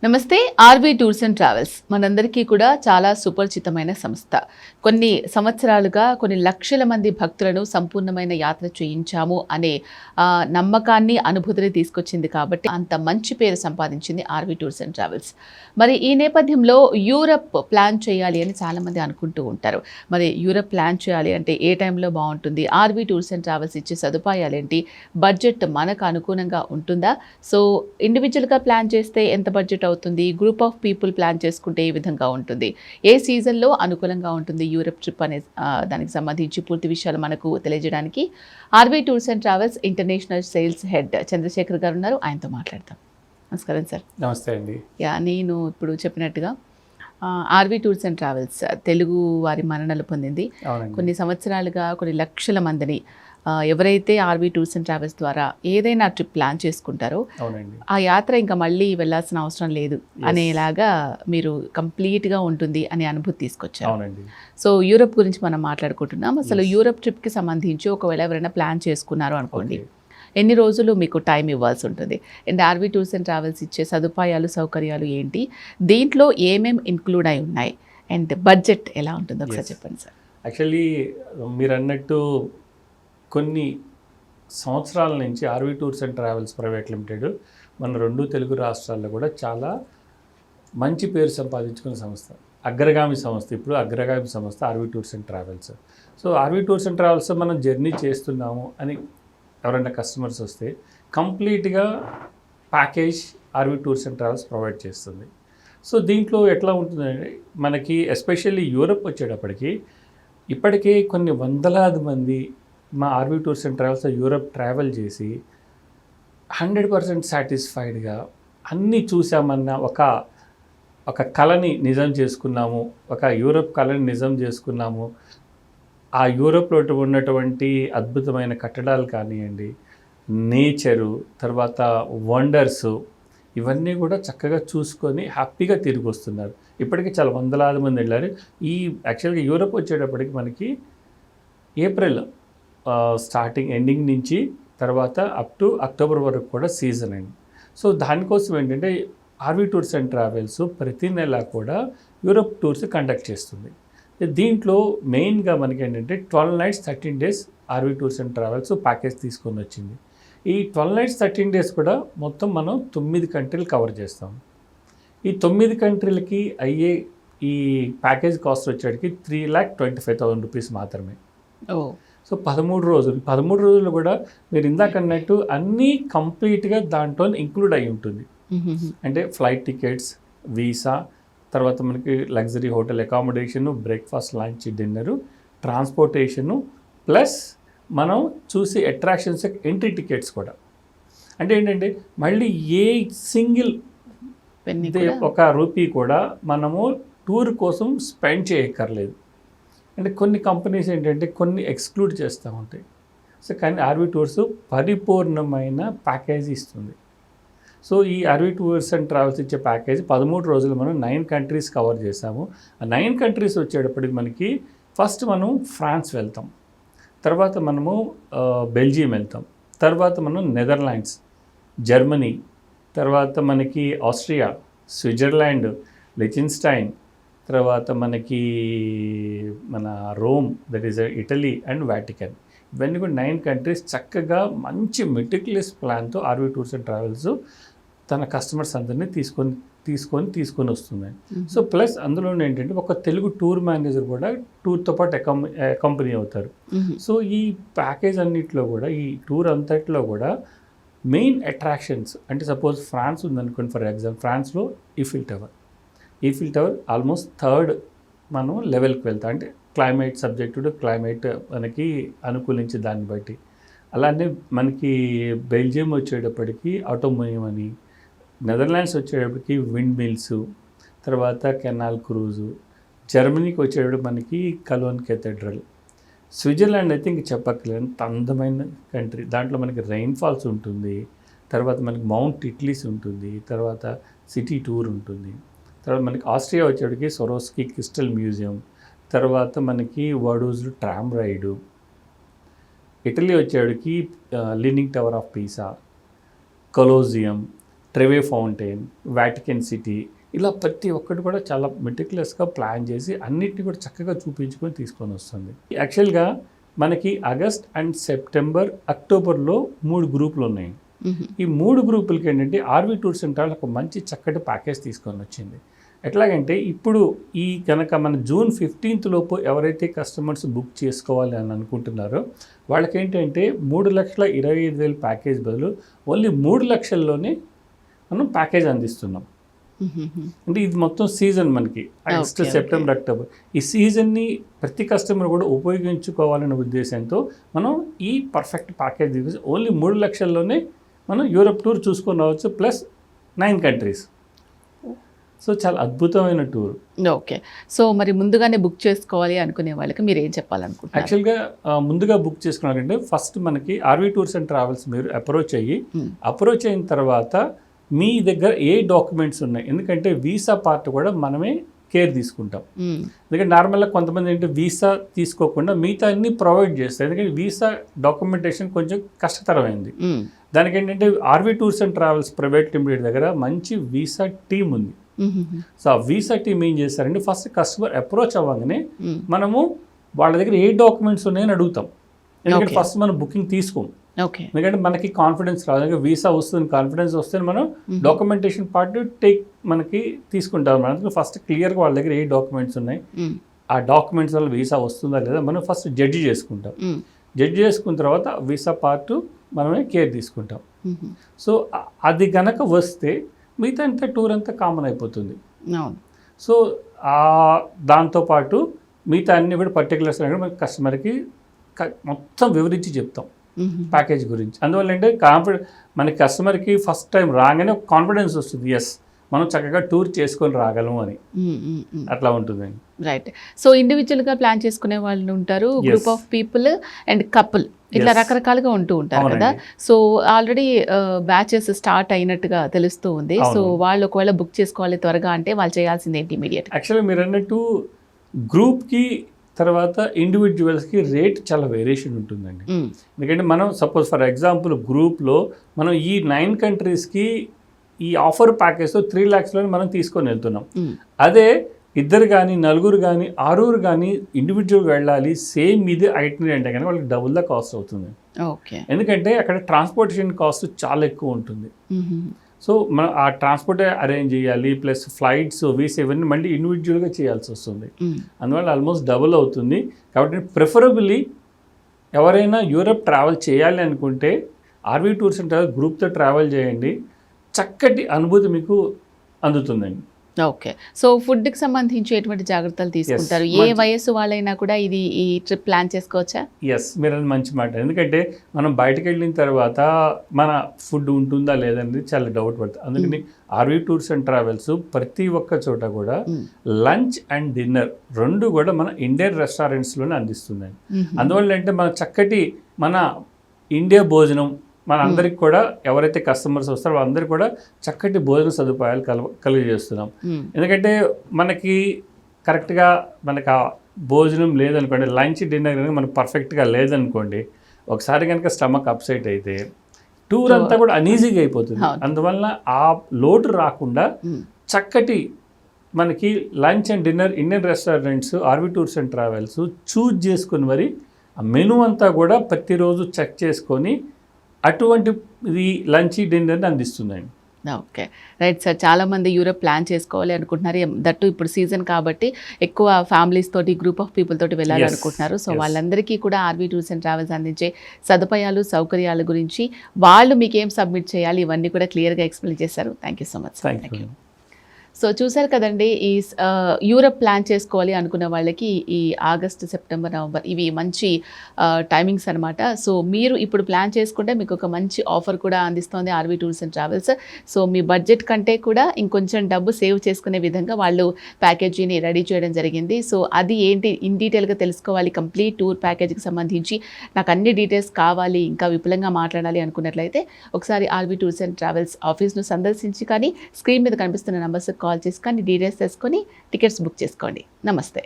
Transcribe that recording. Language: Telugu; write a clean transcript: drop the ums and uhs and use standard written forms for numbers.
నమస్తే. ఆర్వి టూర్స్ అండ్ ట్రావెల్స్ మనందరికీ కూడా చాలా సుపరిచితమైన సంస్థ. కొన్ని సంవత్సరాలుగా కొన్ని లక్షల మంది భక్తులను సంపూర్ణమైన యాత్ర చేయించాము అనే నమ్మకాన్ని, అనుభూతిని తీసుకొచ్చింది కాబట్టి అంత మంచి పేరు సంపాదించింది ఆర్వి టూర్స్ అండ్ ట్రావెల్స్. మరి ఈ నేపథ్యంలో యూరప్ ప్లాన్ చేయాలి అని చాలామంది అనుకుంటూ ఉంటారు. మరి యూరప్ ప్లాన్ చేయాలి అంటే ఏ టైంలో బాగుంటుంది, ఆర్వి టూర్స్ అండ్ ట్రావెల్స్ ఇచ్చే సదుపాయాలు ఏంటి, బడ్జెట్ మనకు అనుగుణంగా ఉంటుందా, సో ఇండివిజువల్గా ప్లాన్ చేస్తే ఎంత బడ్జెట్ అవుతుంది, గ్రూప్ ఆఫ్ పీపుల్ ప్లాన్ చేసుకుంటే ఏ విధంగా ఉంటుంది, ఏ సీజన్లో అనుకూలంగా ఉంటుంది యూరప్ ట్రిప్ అనే దానికి సంబంధించి పూర్తి విషయాలు మనకు తెలియజేయడానికి RV Tours and Travels international sales head Chandrashekhar garu ఉన్నారు. ఆయనతో మాట్లాడతాం. నమస్కారం సార్. నమస్తే అండి. నేను ఇప్పుడు చెప్పినట్టుగా RV Tours and Travels Telugu వారి మన్ననలు పొందింది. కొన్ని సంవత్సరాలుగా కొన్ని లక్షల మందిని ఎవరైతే ఆర్వి టూర్స్ అండ్ ట్రావెల్స్ ద్వారా ఏదైనా ట్రిప్ ప్లాన్ చేసుకుంటారో ఆ యాత్ర ఇంకా మళ్ళీ వెళ్ళాల్సిన అవసరం లేదు అనేలాగా మీరు కంప్లీట్గా ఉంటుంది అనే అనుభూతి తీసుకొచ్చారు. సో యూరప్ గురించి మనం మాట్లాడుకుంటున్నాం. అసలు యూరప్ ట్రిప్కి సంబంధించి ఒకవేళ ఎవరైనా ప్లాన్ చేసుకున్నారు అనుకోండి, ఎన్ని రోజులు మీకు టైం ఇవ్వాల్సి ఉంటుంది, and RV Tours and Travels ఇచ్చే సదుపాయాలు, సౌకర్యాలు ఏంటి, దీంట్లో ఏమేమి ఇంక్లూడ్ అయి ఉన్నాయి, అండ్ బడ్జెట్ ఎలా ఉంటుంది ఒకసారి చెప్పండి సార్. యాక్చువల్లీ మీరు అన్నట్టు కొన్ని సంవత్సరాల నుంచి RV Tours and Travels Private Limited మన రెండు తెలుగు రాష్ట్రాల్లో కూడా చాలా మంచి పేరు సంపాదించుకున్న సంస్థ, అగ్రగామి సంస్థ. ఇప్పుడు అగ్రగామి సంస్థ RV Tours and Travels. So RV Tours and Travels మనం జర్నీ చేస్తున్నాము అని ఎవరైనా కస్టమర్స్ వస్తే కంప్లీట్గా package RV Tours and Travels provide చేస్తుంది. సో దీంట్లో ఎట్లా ఉంటుందంటే మనకి ఎస్పెషల్లీ యూరప్ వచ్చేటప్పటికి ఇప్పటికే కొన్ని వందలాది మంది మా RV Tours and Travels Europe travel చేసి 100% సాటిస్ఫైడ్గా అన్నీ చూసామన్న ఒక కళని నిజం చేసుకున్నాము, ఒక యూరప్ కళని నిజం చేసుకున్నాము. ఆ యూరప్లో ఉన్నటువంటి అద్భుతమైన కట్టడాలు కానివ్వండి, నేచరు, తర్వాత వండర్స్, ఇవన్నీ కూడా చక్కగా చూసుకొని హ్యాపీగా తిరిగి వస్తున్నారు. ఇప్పటికీ చాలా వందలాది మంది వెళ్ళారు. ఈ యాక్చువల్గా యూరప్ వచ్చేటప్పటికి మనకి ఏప్రిల్ స్టార్టింగ్ ఎండింగ్ నుంచి తర్వాత అప్ టు అక్టోబర్ వరకు కూడా సీజన్ అండి. సో దానికోసం ఏంటంటే ఆర్వి టూర్స్ అండ్ ట్రావెల్స్ ప్రతి నెల కూడా యూరప్ టూర్స్ కండక్ట్ చేస్తుంది. దీంట్లో మెయిన్గా మనకి ఏంటంటే 12 nights 13 days RV Tours and Travels package తీసుకొని వచ్చింది. ఈ 12 nights 13 days కూడా మొత్తం మనం 9 కంట్రీలు కవర్ చేస్తాం. ఈ 9 కంట్రీలకి అయ్యే ఈ ప్యాకేజ్ కాస్ట్ వచ్చేటికి 3,25,000 రూపీస్ మాత్రమే. సో 13 రోజులు కూడా మీరు ఇందాక అన్నట్టు అన్నీ కంప్లీట్గా దాంట్లో ఇంక్లూడ్ అయి ఉంటుంది. అంటే ఫ్లైట్ టికెట్స్, వీసా, తర్వాత మనకి luxury hotel accommodation, breakfast, lunch, dinner, transportation, plus మనం చూసే అట్రాక్షన్స్ ఎంట్రీ టికెట్స్ కూడా. అంటే ఏంటంటే మళ్ళీ ఏ సింగిల్ ఒక రూపీ కూడా మనము టూర్ కోసం స్పెండ్ చేయక్కర్లేదు. అంటే కొన్ని కంపెనీస్ ఏంటంటే కొన్ని ఎక్స్క్లూడ్ చేస్తూ ఉంటాయి. సో కానీ ఆర్వి టూర్స్ పరిపూర్ణమైన ప్యాకేజీ ఇస్తుంది. సో ఈ ఆర్వి టూర్స్ అండ్ ట్రావెల్స్ ఇచ్చే ప్యాకేజ్ 13 రోజులు మనం 9 కంట్రీస్ కవర్ చేసాము. ఆ 9 కంట్రీస్ వచ్చేటప్పటికి మనకి ఫస్ట్ మనం ఫ్రాన్స్ వెళ్తాం, తర్వాత మనము బెల్జియం వెళ్తాం, తర్వాత మనం నెదర్లాండ్స్, జర్మనీ, తర్వాత మనకి ఆస్ట్రియా, స్విట్జర్లాండ్, లిచెన్స్టైన్, తర్వాత మనకి మన Rome, that is Italy and Vatican. ఇవన్నీ కూడా 9 కంట్రీస్ చక్కగా మంచి మెటిక్యులస్ ప్లాన్తో ఆర్వి టూర్స్ అండ్ ట్రావెల్స్ తన కస్టమర్స్ అందరినీ తీసుకొని వస్తుంది. సో ప్లస్ అందులో ఏంటంటే ఒక తెలుగు టూర్ మేనేజర్ కూడా టూర్తో పాటు కంపెనీ అవుతారు. సో ఈ ప్యాకేజ్ అన్నిట్లో కూడా, ఈ టూర్ అంతట్లో కూడా మెయిన్ అట్రాక్షన్స్ అంటే సపోజ్ ఫ్రాన్స్ ఉందనుకోండి, ఫర్ ఎగ్జాంపుల్ ఫ్రాన్స్లో ఈఫిల్ టవర్ ఆల్మోస్ట్ 3rd మనం లెవెల్కి వెళ్తాం. అంటే క్లైమేట్ సబ్జెక్టు టు క్లైమేట్ మనకి అనుకూలించే దాన్ని బట్టి. అలానే మనకి బెల్జియం వచ్చేటప్పటికి ఆటోమోనియం అని, నెదర్లాండ్స్ వచ్చేటప్పటికి విండ్ మిల్స్, తర్వాత కెనాల్ క్రూజు, జర్మనీకి వచ్చేటప్పటికి మనకి కలోన్ కెథెడ్రల్, స్విట్జర్లాండ్ అయితే ఇంక చెప్పక్కర్లేదు, అందమైన కంట్రీ. దాంట్లో మనకి రెయిన్ ఫాల్స్ ఉంటుంది, తర్వాత మనకి మౌంట్ ఇట్లీస్ ఉంటుంది, తర్వాత సిటీ టూర్ ఉంటుంది, తర్వాత మనకి ఆస్ట్రియా వచ్చేటికి సొరోస్కి క్రిస్టల్ మ్యూజియం, తర్వాత మనకి వడూజ్లో ట్రామ్ రైడు, ఇటలీ వచ్చేటికి leaning tower of Pisa, Colosseum, Trevi fountain, Vatican city, ఇలా ప్రతి ఒక్కటి కూడా చాలా మెటిక్యులస్గా ప్లాన్ చేసి అన్నిటిని కూడా చక్కగా చూపించుకొని తీసుకొని వస్తుంది. యాక్చువల్గా మనకి ఆగస్ట్ అండ్ సెప్టెంబర్, అక్టోబర్లో 3 గ్రూపులు ఉన్నాయి. ఈ 3 గ్రూపులకి ఏంటంటే ఆర్వీ టూర్స్ అండ్ ట్రావెల్స్ ఒక మంచి చక్కటి ప్యాకేజ్ తీసుకొని వచ్చింది. ఎట్లాగంటే ఇప్పుడు ఈ కనుక మన జూన్ 15th లోపు ఎవరైతే కస్టమర్స్ బుక్ చేసుకోవాలి అని అనుకుంటున్నారో వాళ్ళకి ఏంటంటే 3,25,000 ప్యాకేజ్ బదులు ఓన్లీ 3 లక్షల్లోనే మనం ప్యాకేజ్ అందిస్తున్నాం. అంటే ఇది మొత్తం సీజన్ మనకి ఆగస్ట్, సెప్టెంబర్, అక్టోబర్. ఈ సీజన్ని ప్రతి కస్టమర్ కూడా ఉపయోగించుకోవాలనే ఉద్దేశంతో మనం ఈ పర్ఫెక్ట్ ప్యాకేజ్ తీసుకొని ఓన్లీ 3 లక్షల్లోనే మనం యూరప్ టూర్ చూసుకొని రావచ్చు, ప్లస్ 9 కంట్రీస్. సో చాలా అద్భుతమైన టూర్. ఓకే. సో మరి ముందుగానే బుక్ చేసుకోవాలి అనుకునే వాళ్ళకి మీరు ఏం చెప్పాలనుకుంటున్నారు? యాక్చువల్గా ముందుగా బుక్ చేసుకున్నారంటే ఫస్ట్ మనకి ఆర్వీ టూర్స్ అండ్ ట్రావెల్స్ మీరు అప్రోచ్ అయిన తర్వాత మీ దగ్గర ఏ డాక్యుమెంట్స్ ఉన్నాయి, ఎందుకంటే వీసా పార్ట్ కూడా మనమే కేర్ తీసుకుంటాం. ఎందుకంటే నార్మల్గా కొంతమంది ఏంటంటే వీసా తీసుకోకుండా మిగతా అన్ని ప్రొవైడ్ చేస్తారు. ఎందుకంటే వీసా డాక్యుమెంటేషన్ కొంచెం కష్టతరమైంది. దానికి ఏంటంటే RV tours and Travels Private Limited దగ్గర మంచి వీసా టీం ఉంది. సో ఆ వీసా టీం ఏం చేస్తారంటే ఫస్ట్ కస్టమర్ అప్రోచ్ అవ్వగానే మనము వాళ్ళ దగ్గర ఏ డాక్యుమెంట్స్ ఉన్నాయని అడుగుతాం. ఎందుకంటే ఫస్ట్ మనం బుకింగ్ తీసుకోం. ఎందుకంటే మనకి కాన్ఫిడెన్స్ రాదు, వీసా వస్తుంది, కాన్ఫిడెన్స్ వస్తే మనం డాక్యుమెంటేషన్ పార్ట్ మనకి తీసుకుంటాం. మనం ఫస్ట్ క్లియర్గా వాళ్ళ దగ్గర ఏ డాక్యుమెంట్స్ ఉన్నాయి, ఆ డాక్యుమెంట్స్ వల్ల వీసా వస్తుందా లేదా మనం ఫస్ట్ జడ్జి చేసుకుంటాం. జడ్జి చేసుకున్న తర్వాత వీసా పార్ట్ మనమే కేర్ తీసుకుంటాం. సో అది గనక వస్తే మిగతా అంతా టూర్ అంతా కామన్ అయిపోతుంది. సో దాంతోపాటు మిగతా అన్ని కూడా పర్టికులర్స్ మన కస్టమర్కి మొత్తం వివరించి చెప్తాం ప్యాకేజ్ గురించి. అందువల్ల అంటే మన కస్టమర్కి ఫస్ట్ టైం రాగానే ఒక కాన్ఫిడెన్స్ వస్తుంది, ఎస్ మనం చక్కగా టూర్ చేసుకొని రాగలము అని. అట్లా ఉంటుందండి. రైట్. సో ఇండివిజువల్గా ప్లాన్ చేసుకునే వాళ్ళు ఉంటారు, group of people and couple, ఇట్లా రకరకాలుగా ఉంటూ ఉంటారు కదా. సో ఆల్రెడీ బ్యాచెస్ స్టార్ట్ అయినట్టుగా తెలుస్తూ ఉంది. సో వాళ్ళు ఒకవేళ బుక్ చేసుకోవాలి త్వరగా అంటే వాళ్ళు చేయాల్సింది ఏంటి ఇమీడియట్? యాక్చువల్లీ మీరు అన్నట్టు గ్రూప్కి తర్వాత ఇండివిజువల్స్కి రేట్ చాలా వేరియేషన్ ఉంటుందండి. ఎందుకంటే మనం సపోజ్ ఫర్ ఎగ్జాంపుల్ గ్రూప్లో మనం ఈ 9 కంట్రీస్కి ఈ ఆఫర్ ప్యాకేజ్తో 3 lakhsలో మనం తీసుకొని వెళ్తున్నాం. అదే 2 కానీ 4 కానీ 6 కానీ ఇండివిజువల్గా వెళ్ళాలి సేమ్ ఇది ఐటనరీ అంటే కానీ వాళ్ళకి డబుల్ ద కాస్ట్ అవుతుంది. ఓకే. ఎందుకంటే అక్కడ ట్రాన్స్పోర్టేషన్ కాస్ట్ చాలా ఎక్కువ ఉంటుంది. సో మనం ఆ ట్రాన్స్పోర్ట్ అరేంజ్ చేయాలి, ప్లస్ ఫ్లైట్స్, వీసా ఇవన్నీ మళ్ళీ ఇండివిజువల్గా చేయాల్సి వస్తుంది. అందువల్ల ఆల్మోస్ట్ డబుల్ అవుతుంది. కాబట్టి ప్రిఫరబుల్లీ ఎవరైనా యూరప్ ట్రావెల్ చేయాలి అనుకుంటే ఆర్వీ టూర్స్ అండ్ ట్రావెల్ గ్రూప్తో ట్రావెల్ చేయండి, చక్కటి అనుభూతి మీకు అందుతుందండి. ఓకే. సో ఫుడ్కి సంబంధించి ఎటువంటి జాగ్రత్తలు తీసుకుంటారు? ఏ వయసు వాళ్ళైనా కూడా ఈ ట్రిప్ ప్లాన్ చేసుకోవచ్చా? ఎస్, మీరు అది మంచి మాట. ఎందుకంటే మనం బయటకు వెళ్ళిన తర్వాత మన ఫుడ్ ఉంటుందా లేదనేది చాలా డౌట్ పడుతుంది. అందుకని ఆర్వీ టూర్స్ అండ్ ట్రావెల్స్ ప్రతి ఒక్క చోట కూడా లంచ్ అండ్ డిన్నర్ 2 కూడా మన ఇండియన్ రెస్టారెంట్స్లోనే అందిస్తుందండి. అందువల్ల అంటే మన చక్కటి మన ఇండియా భోజనం మన అందరికి కూడా ఎవరైతే కస్టమర్స్ వస్తారో వాళ్ళందరికీ కూడా చక్కటి భోజన సదుపాయాలు కలుగజేస్తున్నాం. ఎందుకంటే మనకి కరెక్ట్గా మనకు ఆ భోజనం లేదనుకోండి, లంచ్ డిన్నర్ కనుక మనకు పర్ఫెక్ట్గా లేదనుకోండి, ఒకసారి కనుక స్టమక్ అప్సెట్ అయితే టూర్ అంతా కూడా అనీజీగా అయిపోతుంది. అందువల్ల ఆ లోటు రాకుండా చక్కటి మనకి lunch and dinner Indian restaurants RV tours and Travels choose చేసుకుని మరి ఆ మెనూ అంతా కూడా ప్రతిరోజు చెక్ చేసుకొని అటువంటి లంచ్ డిన్నర్ని అందిస్తుందండి. ఓకే. Right sir. చాలామంది యూరప్ ప్లాన్ చేసుకోవాలి అనుకుంటున్నారు, దట్టు ఇప్పుడు సీజన్ కాబట్టి ఎక్కువ ఫ్యామిలీస్ తోటి గ్రూప్ ఆఫ్ పీపుల్ తోటి వెళ్ళాలి అనుకుంటున్నారు. సో వాళ్ళందరికీ కూడా ఆర్వీ టూర్స్ అండ్ ట్రావెల్స్ అందించే సదుపాయాలు, సౌకర్యాల గురించి వాళ్ళు మీకు ఏం సబ్మిట్ చేయాలి ఇవన్నీ కూడా క్లియర్గా ఎక్స్ప్లెయిన్ చేశారు. Thank you so much. Thank you. So చూసారు కదండి, ఈ యూరప్ ప్లాన్ చేసుకోవాలి అనుకున్న వాళ్ళకి ఈ ఆగస్ట్, సెప్టెంబర్, నవంబర్ ఇవి మంచి టైమింగ్స్ అనమాట. సో మీరు ఇప్పుడు ప్లాన్ చేసుకుంటే మీకు ఒక మంచి ఆఫర్ కూడా అందిస్తోంది RV tours and Travels. So మీ బడ్జెట్ కంటే కూడా ఇంకొంచెం డబ్బు సేవ్ చేసుకునే విధంగా వాళ్ళు ప్యాకేజీని రెడీ చేయడం జరిగింది. సో అది ఏంటి ఇన్ డీటెయిల్గా తెలుసుకోవాలి, కంప్లీట్ టూర్ ప్యాకేజీకి సంబంధించి నాకు అన్ని డీటెయిల్స్ కావాలి, ఇంకా విపులంగా మాట్లాడాలి అనుకున్నట్లయితే ఒకసారి ఆర్వీ టూర్స్ అండ్ ట్రావెల్స్ ఆఫీస్ను సందర్శించి కానీ స్క్రీన్ మీద కనిపిస్తున్న నంబర్స్ కాల్ చేసి కానీ డీటెయిల్స్ తెలుసుకొని టికెట్స్ బుక్ చేసుకోండి. నమస్తే.